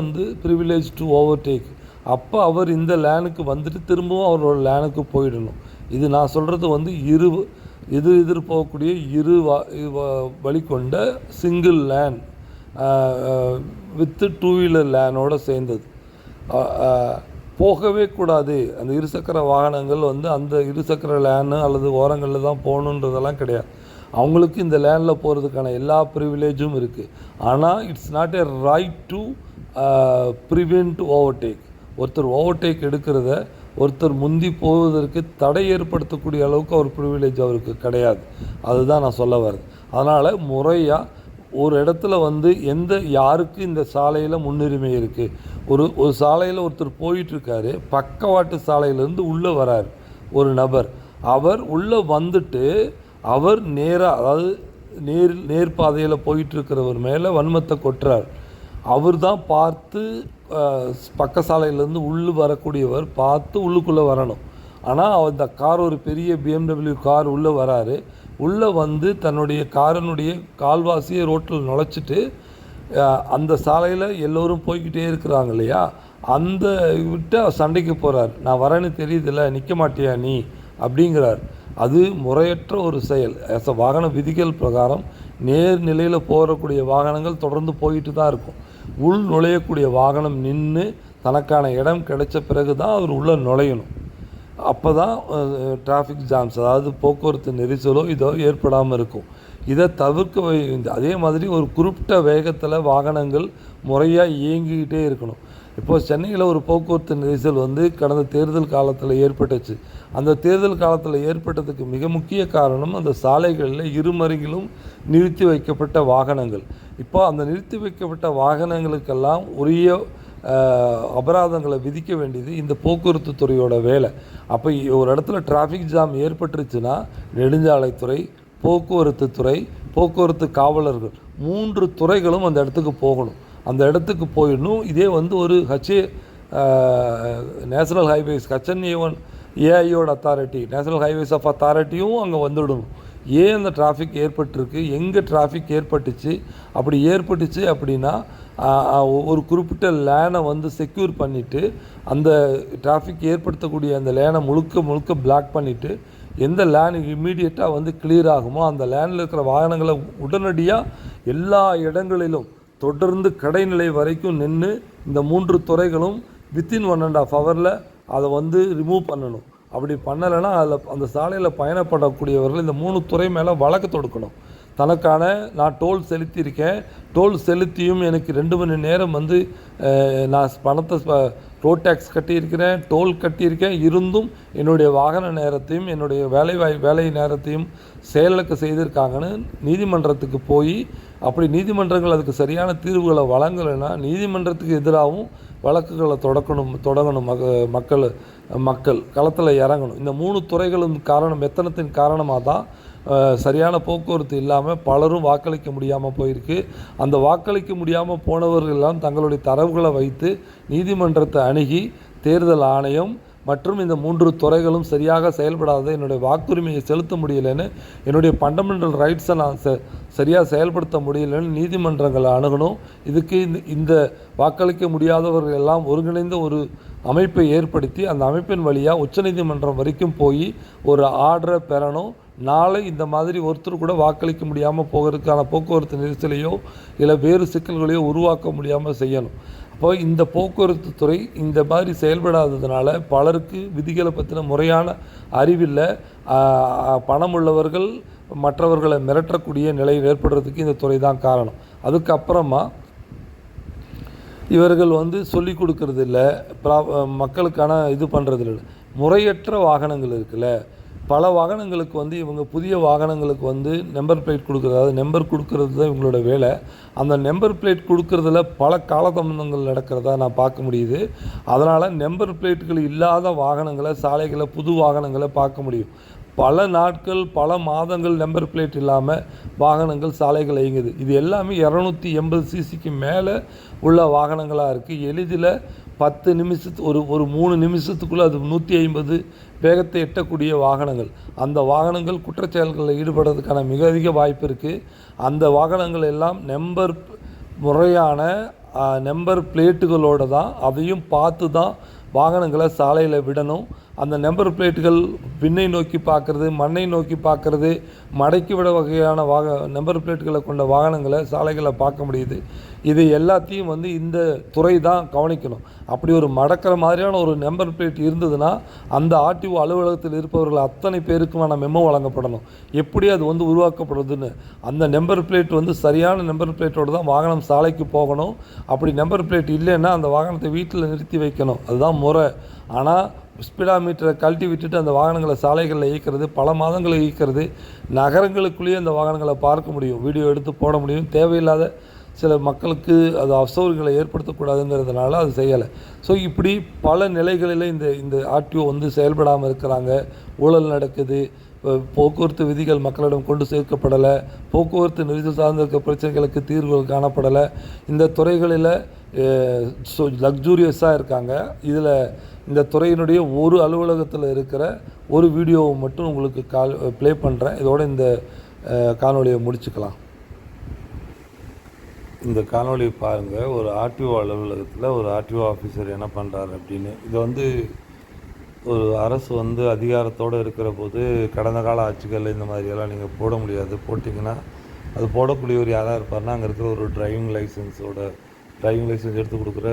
ப்ரிவிலேஜ் டு ஓவர்டேக். அப்போ அவர் இந்த லேனுக்கு திரும்பவும் அவரோட லேனுக்கு போயிடணும். இது நான் சொல்கிறது எதிர் போகக்கூடிய வழி கொண்ட சிங்கிள் லேன் வித்து 2 வீலர் லேனோடு சேர்ந்தது. போகவே கூடாது. அந்த இருசக்கர வாகனங்கள் அந்த இருசக்கர லேனு அல்லது ஓரங்களில் தான் போகணுன்றதெல்லாம் கிடையாது. அவங்களுக்கு இந்த லேனில் போகிறதுக்கான எல்லா ப்ரிவிலேஜும் இருக்குது. ஆனால் it's not a right to prevent overtake. ஒருத்தர் ஓவர்டேக் எடுக்கிறத ஒருத்தர் முந்தி போவதற்கு தடை ஏற்படுத்தக்கூடிய அளவுக்கு அவர் ப்ரிவிலேஜ் அவருக்கு கிடையாது. அதுதான் நான் சொல்ல வருது. அதனால் முறையாக ஒரு இடத்துல யாருக்கு இந்த சாலையில் முன்னுரிமை இருக்குது. ஒரு சாலையில் ஒருத்தர் போயிட்டுருக்காரு, பக்கவாட்டு சாலையிலேருந்து உள்ளே வரார் ஒரு நபர். அவர் உள்ளே அவர் நேராக, அதாவது நேர்பாதையில் போயிட்டுருக்கிறவர் மேலே வன்மத்தை கொட்டுறார். அவர் தான் பார்த்து பக்க சாலையிலேருந்து வரக்கூடியவர் பார்த்து உள்ளுக்குள்ளே வரணும். ஆனால் அந்த கார் ஒரு பெரிய BMW கார் உள்ளே வராரு. உள்ளே தன்னுடைய காரனுடைய கால்வாசியை ரோட்டில் நுழைச்சிட்டு அந்த சாலையில் எல்லோரும் போய்கிட்டே இருக்கிறாங்க இல்லையா, அந்த விட்டு சண்டைக்கு போகிறார். நான் வரேன்னு தெரியுதில்ல, நிற்க மாட்டியா நீ அப்படிங்கிறார். அது முறையற்ற ஒரு செயல். வாகன விதிகள் பிரகாரம் நேர்நிலையில் போகக்கூடிய வாகனங்கள் தொடர்ந்து போயிட்டு தான் இருக்கும். உள் நுழையக்கூடிய வாகனம் நின்று தனக்கான இடம் கிடைச்ச பிறகு தான் அவர் உள்ளே நுழையணும். அப்போ தான் டிராஃபிக் ஜாம்ஸ், அதாவது போக்குவரத்து நெரிசலோ இதோ ஏற்படாமல் இருக்கும். இதை தவிர்க்க அதே மாதிரி ஒரு குறிப்பிட்ட வேகத்தில் வாகனங்கள் முறையாக இயங்கிக்கிட்டே இருக்கணும். இப்போது சென்னையில் ஒரு போக்குவரத்து நெரிசல் வந்து கடந்த தேர்தல் காலத்தில் ஏற்பட்டுச்சு. அந்த தேர்தல் காலத்தில் ஏற்பட்டதுக்கு மிக முக்கிய காரணம் அந்த சாலைகளில் இருமருங்கிலும் நிறுத்தி வைக்கப்பட்ட வாகனங்கள். இப்போ அந்த நிறுத்தி வைக்கப்பட்ட வாகனங்களுக்கெல்லாம் உரிய அபராதங்களை விதிக்க வேண்டியது இந்த போக்குவரத்து துறையோட வேலை. அப்போ ஒரு இடத்துல டிராஃபிக் ஜாம் ஏற்பட்டுருச்சுன்னா நெடுஞ்சாலைத்துறை, போக்குவரத்து துறை, போக்குவரத்து காவலர்கள் 3 துறைகளும் அந்த இடத்துக்கு போகணும். அந்த இடத்துக்கு போயிடணும். இதே வந்து ஒரு நேஷனல் ஹைவேஸ் HNA1 ஏஐயோட அத்தாரிட்டி, நேஷனல் ஹைவேஸ் ஆஃப் அத்தாரிட்டியும் அங்கே வந்துடணும். ஏன் அந்த டிராஃபிக் ஏற்பட்டிருக்கு, எங்கே டிராஃபிக் ஏற்பட்டுச்சு, அப்படி ஏற்பட்டுச்சு அப்படின்னா ஒரு குறிப்பிட்ட லேனை வந்து செக்யூர் பண்ணிவிட்டு அந்த டிராஃபிக் ஏற்படுத்தக்கூடிய அந்த லேனை முழுக்க பிளாக் பண்ணிவிட்டு எந்த லேன் இம்மீடியட்டாக வந்து கிளியர் ஆகுமோ அந்த லேனில் இருக்கிற வாகனங்களை உடனடியாக எல்லா இடங்களிலும் தொடர்ந்து கடைநிலை வரைக்கும் நின்று இந்த 3 துறைகளும் வித்தின் 1.5 ஹவரில் அதை வந்து ரிமூவ் பண்ணணும். அப்படி பண்ணலைன்னா அதில் அந்த சாலையில் பயணப்படக்கூடியவர்கள் இந்த 3 துறை மேலே வழக்கு தொடுக்கணும். தனக்கான நான் டோல் செலுத்தியிருக்கேன், டோல் செலுத்தியும் எனக்கு 2 மணி நேரம் வந்து நான் பணத்தை ரோட் டேக்ஸ் கட்டியிருக்கிறேன், டோல் கட்டியிருக்கேன், இருந்தும் என்னுடைய வாகன நேரத்தையும் என்னுடைய வேலை நேரத்தையும் செயலுக்கு செய்திருக்காங்கன்னு நீதிமன்றத்துக்கு போய், அப்படி நீதிமன்றங்கள் அதுக்கு சரியான தீர்வுகளை வழங்கலைன்னா நீதிமன்றத்துக்கு எதிராகவும் வழக்குகளை தொடங்கணும். மக்கள் களத்தில் இறங்கணும். இந்த 3 துறைகளும் மெத்தனத்தின் காரணமாக தான் சரியான போக்குவரத்து இல்லாமல் பலரும் வாக்களிக்க முடியாமல் போயிருக்கு. அந்த வாக்களிக்க முடியாமல் போனவர்கள் எல்லாம் தங்களுடைய தரவுகளை வைத்து நீதிமன்றத்தை அணுகி தேர்தல் ஆணையம் மற்றும் இந்த 3 துறைகளும் சரியாக செயல்படாத என்னுடைய வாக்குரிமையை செலுத்த முடியலைன்னு, என்னுடைய ஃபண்டமெண்டல் ரைட்ஸை நான் சரியாக செயல்படுத்த முடியலைன்னு நீதிமன்றங்களை அணுகணும். இதுக்கு இந்த வாக்களிக்க முடியாதவர்கள் எல்லாம் ஒருங்கிணைந்த ஒரு அமைப்பை ஏற்படுத்தி அந்த அமைப்பின் வழியாக உச்சநீதிமன்றம் வரைக்கும் போய் ஒரு ஆர்டரை பெறணும். நாளை இந்த மாதிரி ஒருத்தர் கூட வாக்களிக்க முடியாமல் போகிறதுக்கான போக்குவரத்து நெரிசலையோ இல்லை வேறு சிக்கல்களையோ உருவாக்க முடியாமல் செய்யணும். அப்போ இந்த போக்குவரத்து துறை இந்த மாதிரி செயல்படாததுனால பலருக்கு விதிகளை பற்றின முறையான அறிவில்லை. பணம் உள்ளவர்கள் மற்றவர்களை மிரட்டக்கூடிய நிலை ஏற்படுறதுக்கு இந்த துறை தான் காரணம். அதுக்கப்புறமா இவர்கள் வந்து சொல்லி கொடுக்கறது இல்லை, மக்களுக்கான இது பண்ணுறது இல்லை. முறையற்ற வாகனங்கள் இருக்குல்ல, பல வாகனங்களுக்கு வந்து இவங்க புதிய வாகனங்களுக்கு வந்து நம்பர் பிளேட் கொடுக்குறது, அதாவது நம்பர் கொடுக்கறது தான் இவங்களோட வேலை. அந்த நம்பர் பிளேட் கொடுக்கறதுல பல காலதாமதங்கள் நடக்கிறதா நான் பார்க்க முடியுது. அதனால் நம்பர் பிளேட்டுகள் இல்லாத வாகனங்களை, சாலைகளை, புது வாகனங்களை பார்க்க முடியும். பல நாட்கள், பல மாதங்கள் நம்பர் பிளேட் இல்லாமல் வாகனங்கள் சாலைகள் இயங்குது. இது எல்லாமே 280 சிசிக்கு மேலே உள்ள வாகனங்களாக இருக்குது. எளிதில் 10 நிமிஷத்து ஒரு 3 நிமிஷத்துக்குள்ளே அது 150 வேகத்தை எட்டக்கூடிய வாகனங்கள். அந்த வாகனங்கள் குற்றச்செயல்களில் ஈடுபடுறதுக்கான மிக அதிக வாய்ப்பு இருக்குது. அந்த வாகனங்கள் எல்லாம் முறையான நம்பர் பிளேட்டுகளோடு தான், அதையும் பார்த்து தான் வாகனங்களை சாலையில் விடணும். அந்த நம்பர் பிளேட்டுகள் விண்ணை நோக்கி பார்க்குறது, மண்ணை நோக்கி பார்க்குறது, மடக்கி விட வகையான நம்பர் பிளேட்டுகளை கொண்ட வாகனங்களை சாலைகளை பார்க்க முடியுது. இது எல்லாத்தையும் வந்து இந்த துறை தான் கவனிக்கணும். அப்படி ஒரு மடக்கிற மாதிரியான ஒரு நம்பர் பிளேட் இருந்ததுன்னா அந்த ஆர்டிஓ அலுவலகத்தில் இருப்பவர்கள் அத்தனை பேருக்குமான மெமோ வழங்கப்படணும். எப்படி அது வந்து உருவாக்கப்படுதுன்னு. அந்த நம்பர் பிளேட் வந்து சரியான நம்பர் பிளேட்டோடு தான் வாகனம் சாலைக்கு போகணும். அப்படி நம்பர் பிளேட் இல்லைன்னா அந்த வாகனத்தை வீட்டில் நிறுத்தி வைக்கணும். அதுதான் முறை. ஆனால் ஸ்பீடா மீட்டரை கழட்டி விட்டுட்டு அந்த வாகனங்களை சாலைகளில் இயக்கிறது, பல மாதங்களை இயக்கிறது, நகரங்களுக்குள்ளேயே அந்த வாகனங்களை பார்க்க முடியும், வீடியோ எடுத்து போட முடியும். தேவையில்லாத சில மக்களுக்கு அது அசௌகரியங்களை ஏற்படுத்தக்கூடாதுங்கிறதுனால அது செய்யலை. ஸோ இப்படி பல நிலைகளில் இந்த ஆர்டிஓ வந்து செயல்படாமல் இருக்கிறாங்க. ஊழல் நடக்குது, போக்குவரத்து விதிகள் மக்களிடம் கொண்டு சேர்க்கப்படலை, போக்குவரத்து நெரிசல் சார்ந்திருக்க பிரச்சனைகளுக்கு தீர்வுகள் காணப்படலை. இந்த துறைகளில் லக்ஸூரியஸாக இருக்காங்க. இதில் இந்த துறையினுடைய ஒரு அலுவலகத்தில் இருக்கிற ஒரு வீடியோவை மட்டும் உங்களுக்கு ப்ளே பண்ணுறேன். இதோடு இந்த காணொலியை முடிச்சுக்கலாம். இந்த காணொலியை பாருங்கள். ஒரு ஆர்டிஓ அலுவலகத்தில் ஒரு ஆர்டிஓ ஆஃபீஸர் என்ன பண்ணுறாரு அப்படின்னு. இது வந்து ஒரு அரசு வந்து அதிகாரத்தோடு இருக்கிற போது கடந்த கால ஆட்சிகளில் இந்த மாதிரியெல்லாம் நீங்கள் போட முடியாது. போட்டிங்கன்னா அது போடக்கூடியவர் யாராக இருப்பார்னா அங்கே இருக்கிற ஒரு டிரைவிங் லைசன்ஸ் எடுத்து கொடுக்குற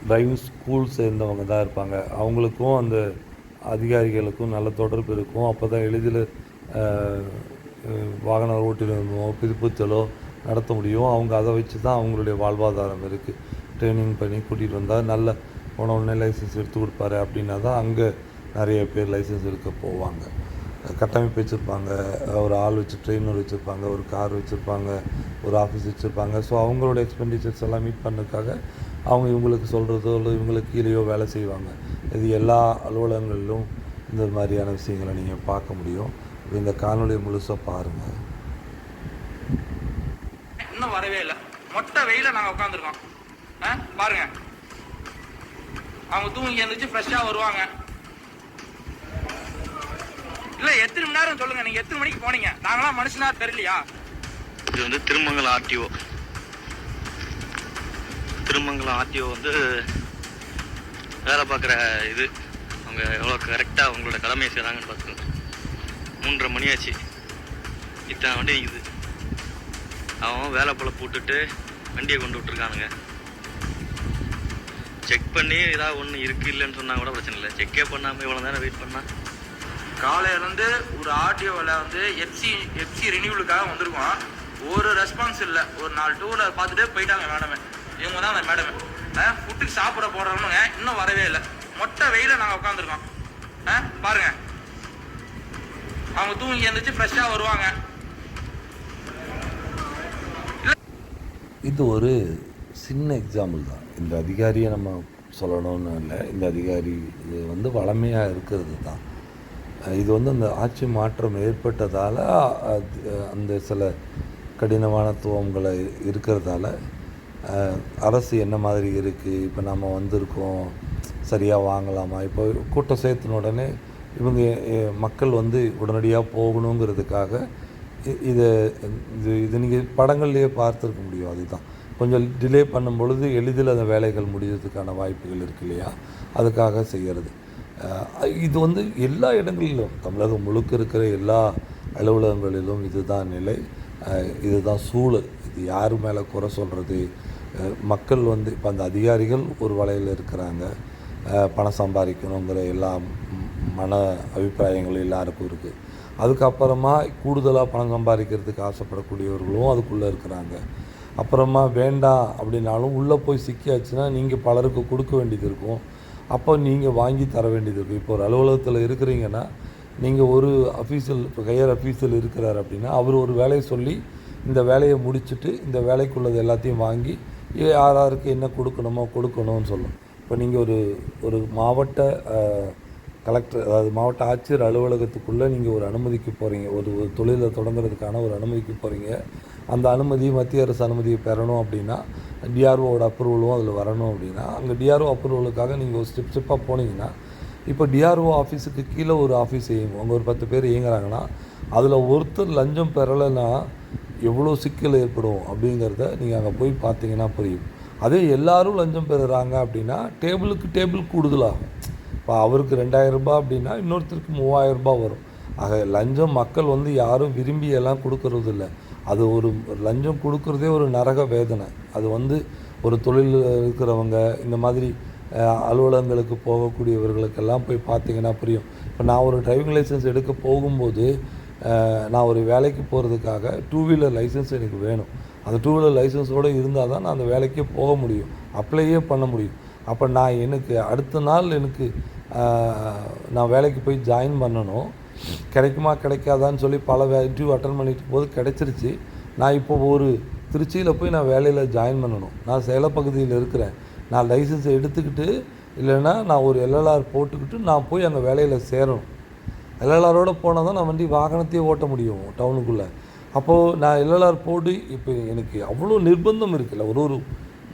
டிரைவிங் ஸ்கூல் சேர்ந்தவங்க தான் இருப்பாங்க. அவங்களுக்கும் அந்த அதிகாரிகளுக்கும் நல்ல தொடர்பு இருக்கும். அப்போ தான் எளிதில் வாகன ஓட்டினமோ புதுப்பித்தலோ நடத்த முடியும். அவங்க அதை வச்சு தான் அவங்களுடைய வாழ்வாதாரம் இருக்குது. ட்ரைனிங் பண்ணி கூட்டிகிட்டு வந்தால் நல்ல போன உடனே லைசன்ஸ் எடுத்து கொடுப்பாரு அப்படின்னா தான் அங்கே நிறைய பேர் லைசன்ஸ் எடுக்க போவாங்க. கட்டமைப்பு வச்சுருப்பாங்க, ஒரு ஆள் வச்சு ட்ரெயினர் வச்சுருப்பாங்க, ஒரு கார் வச்சுருப்பாங்க, ஒரு ஆஃபீஸ் வச்சுருப்பாங்க. ஸோ அவங்களோட எக்ஸ்பெண்டிச்சர்ஸ் எல்லாம் மீட் பண்ணுறதுக்காக அவங்க இவங்களுக்கு சொல்கிறதோ இல்லை இவங்களுக்கு கீழேயோ வேலை செய்வாங்க. இது எல்லா அலுவலகங்களிலும் இந்த மாதிரியான விஷயங்களை நீங்கள் பார்க்க முடியும். இந்த காணொலியை முழுசாக பாருங்கள். இன்னும் வரவே இல்லை. மொட்டை வெயில நாங்கள் உட்காந்துருக்கோம். பாருங்க, அவங்க தூங்கி எழுந்திரிச்சு ஃப்ரெஷ்ஷாக வருவாங்க. இல்லை எத்தனை மணி நேரம் சொல்லுங்க, நீங்க எத்தனை மணிக்கு போனீங்க? நாங்களாம் மனுஷனா தெரியலையா? இது வந்து திருமங்கலம் ஆர்டிஓ. திருமங்கலம் ஆர்டிஓ வந்து வேலை பார்க்குற இது அவங்க எவ்வளோ கரெக்டாக அவங்களோட கடமையை செய்கிறாங்கன்னு பார்த்துக்கோங்க. 3:30 மணி ஆச்சு, இத்தனை வண்டி நிற்குது. அவன் வேலை போல் போட்டுட்டு வண்டியை கொண்டு விட்டுருக்கானுங்க. செக் பண்ணி ஏதாவது ஒன்று இருக்குது இல்லைன்னு சொன்னால் கூட பிரச்சனை இல்லை. செக்கே பண்ணாமல் இவ்வளோ நேரம் வெயிட் பண்ணால். காலையிலேருந்து ஒரு ஆர்டிஓவில் வந்து எஃப்சி ரினியூவலுக்காக வந்திருக்கோம். ஒரு ரெஸ்பான்ஸ் இல்லை. ஒரு 4 டூவில் பார்த்துட்டு போயிட்டாங்க மேடமே. இவங்க தான் அந்த மேடமே. ஃபுட்டுக்கு சாப்பிட போடுறவனுங்க இன்னும் வரவே இல்லை. மொட்டை வெயில நாங்கள் உட்காந்துருக்கோம். பாருங்க, அவங்க தூங்கி எழுந்திரிச்சு ஃப்ரெஷ்ஷாக வருவாங்க. இது ஒரு சின்ன எக்ஸாம்பிள் தான். இந்த அதிகாரியை நம்ம சொல்லணும்னு இல்லை. இந்த அதிகாரி இது வந்து வளமையாக இருக்கிறது தான். இது வந்து அந்த ஆட்சி மாற்றம் ஏற்பட்டதால் அந்த சில கடினமானத்துவங்களை இருக்கிறதால அரசு என்ன மாதிரி இருக்குது, இப்போ நம்ம வந்திருக்கோம் சரியாக வாங்கலாமா, இப்போ கூட்டம் சேர்த்துன உடனே இவங்க மக்கள் வந்து உடனடியாக போகணுங்கிறதுக்காக இது நீங்கள் படங்கள்லேயே பார்த்துருக்க முடியும். அதுதான் கொஞ்சம் டிலே பண்ணும் பொழுது எளிதில் அந்த வேலைகள் முடிகிறதுக்கான வாய்ப்புகள் இருக்கு இல்லையா, அதுக்காக செய்கிறது. இது வந்து எல்லா இடங்களிலும் தமிழகம் முழுக்க இருக்கிற எல்லா அலுவலகங்களிலும் இதுதான் நிலை, இதுதான் சூழல். இது யார் மேலே குறை சொல்கிறது? மக்கள் வந்து இப்போ அந்த அதிகாரிகள் ஒரு வலையில் இருக்கிறாங்க. பணம் சம்பாதிக்கணுங்கிற எல்லா மன அபிப்பிராயங்கள் எல்லாருக்கும் இருக்குது. அதுக்கப்புறமா கூடுதலாக பணம் சம்பாதிக்கிறதுக்கு ஆசைப்படக்கூடியவர்களும் அதுக்குள்ளே இருக்கிறாங்க. அப்புறமா வேண்டாம் அப்படின்னாலும் உள்ளே போய் சிக்கியாச்சுன்னா நீங்கள் பலருக்கு கொடுக்க வேண்டியது இருக்கும். அப்போ நீங்கள் வாங்கி தர வேண்டியது இருக்குது. இப்போ ஒரு அலுவலகத்தில் இருக்கிறீங்கன்னா நீங்கள் ஒரு அஃபீஷியல், இப்போ ஹையர் அஃபீஷியல் இருக்கிறார் அப்படின்னா அவர் ஒரு வேலையை சொல்லி இந்த வேலையை முடிச்சுட்டு இந்த வேலைக்குள்ளது எல்லாத்தையும் வாங்கி யாருக்கு என்ன கொடுக்கணும்னு சொல்லணும். இப்போ நீங்கள் ஒரு மாவட்ட கலெக்டர், அதாவது மாவட்ட ஆட்சியர் அலுவலகத்துக்குள்ளே நீங்கள் ஒரு அனுமதிக்கு போகிறீங்க, ஒரு தொழிலை தொடங்குறதுக்கான ஒரு அனுமதிக்கு போகிறீங்க. அந்த அனுமதி மத்திய அரசு அனுமதியை பெறணும் அப்படின்னா டிஆர்ஓவோட அப்ரூவலும் அதில் வரணும். அப்படின்னா அங்கே டிஆர்ஓ அப்ரூவலுக்காக நீங்கள் ஒரு ஸ்டெப்பாக போனீங்கன்னா, இப்போ டிஆர்ஓ ஆஃபீஸுக்கு கீழே ஒரு ஆஃபீஸ் இயங்கும். அங்கே ஒரு 10 பேர் இயங்குறாங்கன்னா அதில் ஒருத்தர் லஞ்சம் பெறலைன்னா எவ்வளோ சிக்கல் ஏற்படும் அப்படிங்கிறத நீங்கள் அங்கே போய் பார்த்தீங்கன்னா புரியும். அதே எல்லோரும் லஞ்சம் பெறுறாங்க அப்படின்னா டேபிள் கூடுதலாகும். இப்போ அவருக்கு 2000 ரூபாய் அப்படின்னா இன்னொருத்தருக்கு 3000 ரூபாய் வரும். ஆக லஞ்சம் மக்கள் வந்து யாரும் விரும்பி எல்லாம் கொடுக்கறது இல்லை. அது ஒரு லஞ்சம் கொடுக்குறதே ஒரு நரக வேதனை. அது வந்து ஒரு தொழில் இருக்கிறவங்க, இந்த மாதிரி அலுவலகங்களுக்கு போகக்கூடியவர்களுக்கெல்லாம் போய் பார்த்தீங்கன்னா புரியும். இப்போ நான் ஒரு டிரைவிங் லைசன்ஸ் எடுக்க போகும்போது நான் ஒரு வேலைக்கு போகிறதுக்காக 2 வீலர் லைசன்ஸ் எனக்கு வேணும். அந்த 2 வீலர் லைசன்ஸோடு இருந்தால் தான் நான் அந்த வேலைக்கே போக முடியும், அப்ளையே பண்ண முடியும். அப்போ எனக்கு அடுத்த நாள் நான் வேலைக்கு போய் ஜாயின் பண்ணணும். கிடைக்குமா கிடைக்காதான்னு சொல்லி பல இன்டர்வியூ அட்டன் பண்ணிட்டு போது கிடச்சிருச்சு. நான் இப்போ ஒரு திருச்சியில் போய் நான் வேலையில் ஜாயின் பண்ணணும். நான் சேலம் பகுதியில் இருக்கிறேன். நான் லைசன்ஸை எடுத்துக்கிட்டு இல்லைன்னா நான் ஒரு எல்எல்ஆர் போட்டுக்கிட்டு நான் போய் அங்கே வேலையில் சேரணும். எல்எல்ஆரோடு போனால் தான் நான் வண்டி வாகனத்தையே ஓட்ட முடியும் டவுனுக்குள்ளே. அப்போது நான் எல்எல்ஆர் போட்டு இப்போ எனக்கு அவ்வளோ நிர்பந்தம் இருக்குல்ல, ஒரு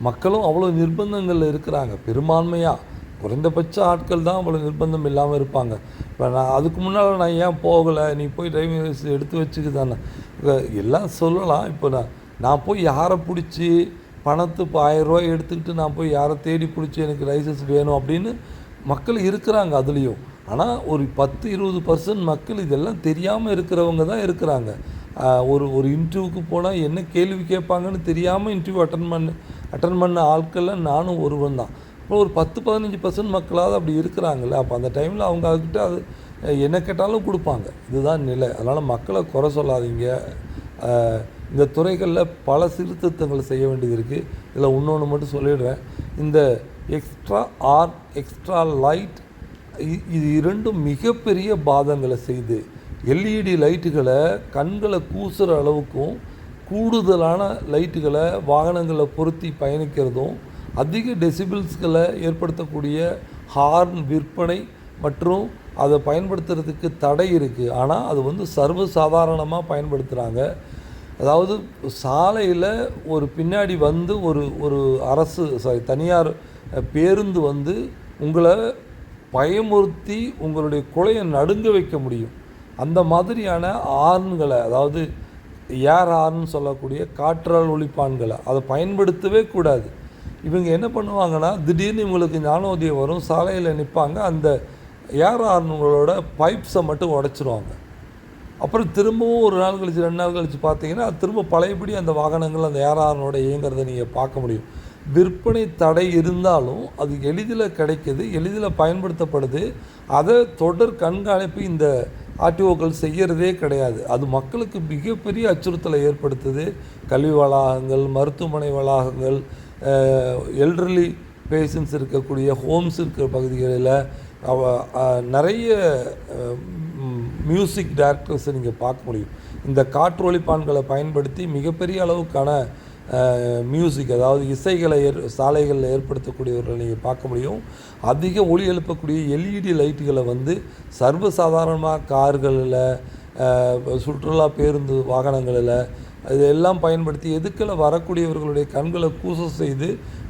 மக்களும் அவ்வளோ நிர்பந்தங்களில் இருக்கிறாங்க. பெரும்பான்மையாக குறைந்தபட்ச ஆட்கள் தான் அவ்வளோ நிர்பந்தம் இல்லாமல் இருப்பாங்க. இப்போ நான் அதுக்கு முன்னால் நான் ஏன் போகலை, நீ போய் டிரைவிங் லைசன்ஸ் எடுத்து வச்சுக்கு தானே எல்லாம் சொல்லலாம். இப்போ நான் போய் யாரை பிடிச்சி பணத்து இப்போ 1000 ரூபாய் எடுத்துக்கிட்டு நான் போய் யாரை தேடி பிடிச்சி எனக்கு லைசன்ஸ் வேணும் அப்படின்னு மக்கள் இருக்கிறாங்க அதுலேயும். ஆனால் ஒரு 10-20% மக்கள் இதெல்லாம் தெரியாமல் இருக்கிறவங்க தான் இருக்கிறாங்க. ஒரு இன்டர்வியூக்கு போனால் என்ன கேள்வி கேட்பாங்கன்னு தெரியாமல் இன்டர்வியூ அட்டன் பண்ண ஆட்களில் நானும் ஒருவன் தான். இப்போ ஒரு 10-15% மக்களாவது அப்படி இருக்கிறாங்கல்ல. அப்போ அந்த டைமில் அவங்க அதுக்கிட்ட அது என்ன கேட்டாலும் கொடுப்பாங்க. இதுதான் நிலை. அதனால் மக்களை குறை சொல்லாதீங்க. இந்த துறைகளில் பல சீர்திருத்தங்கள் செய்ய வேண்டியது இருக்குது. இதில் இன்னொன்று மட்டும் சொல்லிடுறேன். இந்த எக்ஸ்ட்ரா ஆர்ம், எக்ஸ்ட்ரா லைட், இது இரண்டும் மிகப்பெரிய பாதங்களை செய்து எல்இடி லைட்டுகளை கண்களை கூசுகிற அளவுக்கும் கூடுதலான லைட்டுகளை வாகனங்களில் பொருத்தி பயணிக்கிறதும் அதிக டெசிபிள்ஸ்களை ஏற்படுத்தக்கூடிய ஹார்ன் விற்பனை மற்றும் அதை பயன்படுத்துறதுக்கு தடை இருக்குது. ஆனால் அது சர்வசாதாரணமாக பயன்படுத்துகிறாங்க. அதாவது சாலையில் ஒரு பின்னாடி ஒரு அரசு தனியார் பேருந்து உங்களை பயமுறுத்தி உங்களுடைய குலையை நடுங்க வைக்க முடியும். அந்த மாதிரியான ஹார்ன்களை, அதாவது ஏர் ஹார்ன்னு சொல்லக்கூடிய காற்றால் ஒலிப்பான்களை அதை பயன்படுத்தவே கூடாது. இவங்க என்ன பண்ணுவாங்கன்னா, திடீர்னு இவங்களுக்கு ஞானோதயம் வரும், சாலையில் நிற்பாங்க, அந்த ஏர் ஹார்னுங்களோட பைப்ஸை மட்டும் உடைச்சிருவாங்க. அப்புறம் திரும்பவும் ஒரு நாள் கழிச்சு 2 நாள் கழித்து பார்த்தீங்கன்னா திரும்ப பழையபடி அந்த வாகனங்கள் அந்த ஏர் ஹார்னோட இயங்கிறத நீங்கள் பார்க்க முடியும். விற்பனை தடை இருந்தாலும் அது எளிதில் கிடைக்கிது, எளிதில் பயன்படுத்தப்படுது. அதை தொடர் கண்காணிப்பு இந்த ஆர்டிஓக்கள் செய்கிறதே கிடையாது. அது மக்களுக்கு மிகப்பெரிய அச்சுறுத்தலை ஏற்படுத்துது. கல்வி வளாகங்கள், மருத்துவமனை வளாகங்கள், எல்டர்லி பேஷண்ட்ஸ் இருக்கக்கூடிய ஹோம்ஸ் இருக்கிற பகுதிகளில் நிறைய மியூசிக் டைரக்டர்ஸை நீங்கள் பார்க்க முடியும். இந்த காற்றொலிப்பான்களை பயன்படுத்தி மிகப்பெரிய அளவுக்கான மியூசிக், அதாவது இசைகளை சாலைகளில் ஏற்படுத்தக்கூடியவர்களை நீங்கள் பார்க்க முடியும். அதிக ஒலி எழுப்பக்கூடிய எல்இடி லைட்டுகளை சர்வசாதாரணமாக கார்களில், சுற்றுலா பேருந்து வாகனங்களில் இதெல்லாம் பயன்படுத்தி எதுக்கில் வரக்கூடியவர்களுடைய கண்களை கூச செய்து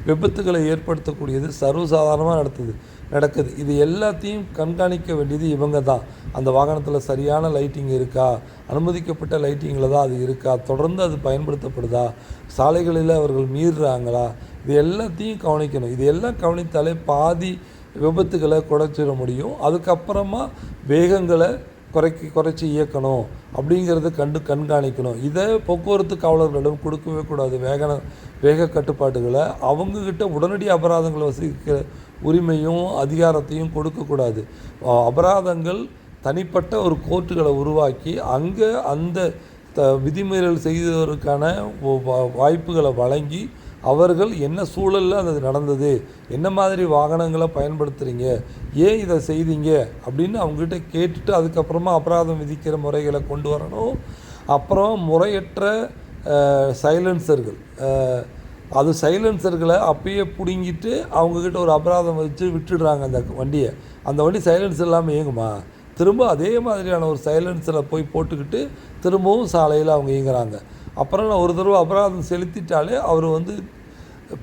விபத்துகளை ஏற்படுத்தக்கூடியது சர்வசாதாரணமாக நடக்குது. இது எல்லாத்தையும் கண்காணிக்க வேண்டியது இவங்க தான். அந்த வாகனத்தில் சரியான லைட்டிங் இருக்கா, அனுமதிக்கப்பட்ட லைட்டிங்கில் தான் அது இருக்கா, தொடர்ந்து அது பயன்படுத்தப்படுதா, சாலைகளில் அவர்கள் மீறுறாங்களா, இது எல்லாத்தையும் கவனிக்கணும். இது எல்லாம் கவனித்தாலே பாதி விபத்துகளை குறைச்சிட முடியும். அதுக்கப்புறமா வேகங்களை குறைச்சி இயக்கணும் அப்படிங்கிறத கண்காணிக்கணும். இதை போக்குவரத்து காவலர்களிடம் கொடுக்கவே கூடாது. வேக கட்டுப்பாடுகளை அவங்கக்கிட்ட உடனடி அபராதங்களை வசூலிக்கிற உரிமையும் அதிகாரத்தையும் கொடுக்கக்கூடாது. அபராதங்கள் தனிப்பட்ட ஒரு கோர்ட்டுகளை உருவாக்கி அங்கே அந்த விதிமீறல் செய்ததற்கான வாய்ப்புகளை வழங்கி அவர்கள் என்ன சூழலில் அது நடந்தது, என்ன மாதிரி வாகனங்களை பயன்படுத்துகிறீங்க, ஏன் இதை செய்தீங்க அப்படின்னு அவங்ககிட்ட கேட்டுட்டு அதுக்கப்புறமா அபராதம் விதிக்கிற முறைகளை கொண்டு வரணும். அப்புறம் முறையற்ற சைலன்சர்கள், அது சைலன்சர்களை அப்பயே பிடுங்கிட்டு அவங்கக்கிட்ட ஒரு அபராதம் வச்சு விட்டுடுறாங்க அந்த வண்டியை. அந்த வண்டி சைலன்சர் இல்லாமல் இயங்குமா? திரும்ப அதே மாதிரியான ஒரு சைலன்சரை போய் போட்டுக்கிட்டு திரும்பவும் சாலையில் அவங்க இயங்குறாங்க. அப்புறம் நான் ஒரு தடவை அபராதம் செலுத்திட்டாலே அவர்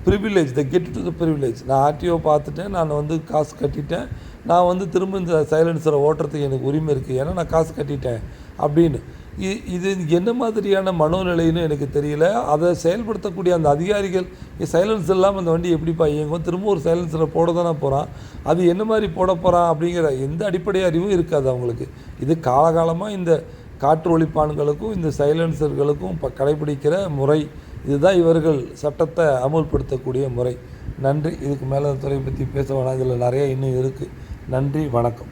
privilege, the get to the privilege. நான் ஆர்டிஓ பார்த்துட்டேன், நான் காசு கட்டிட்டேன், நான் திரும்ப இந்த சைலன்சரை ஓட்டுறதுக்கு எனக்கு உரிமை இருக்குது, ஏன்னா நான் காசு கட்டிட்டேன் அப்படின்னு. இது என்ன மாதிரியான மனோநிலைன்னு எனக்கு தெரியல. அதை செயல்படுத்தக்கூடிய அந்த அதிகாரிகள் சைலன்ஸ் இல்லாமல் அந்த வண்டி எப்படிப்பா இயங்கும், திரும்ப ஒரு சைலன்சரை போட தானே போகிறான், அது என்ன மாதிரி போட போகிறான் அப்படிங்கிற எந்த அடிப்படை அறிவும் இருக்காது அவங்களுக்கு. இது காலகாலமாக இந்த காற்று ஒலிப்பான்களுக்கும் இந்த சைலன்சர்களுக்கும் கடைபிடிக்கிற முறை இதுதான். இவர்கள் சட்டத்தை அமுல்படுத்தக்கூடிய முறை. நன்றி. இதுக்கு மேலே துறை பற்றி பேச வேணாம், இதில் நிறைய இன்னும் இருக்குது. நன்றி, வணக்கம்.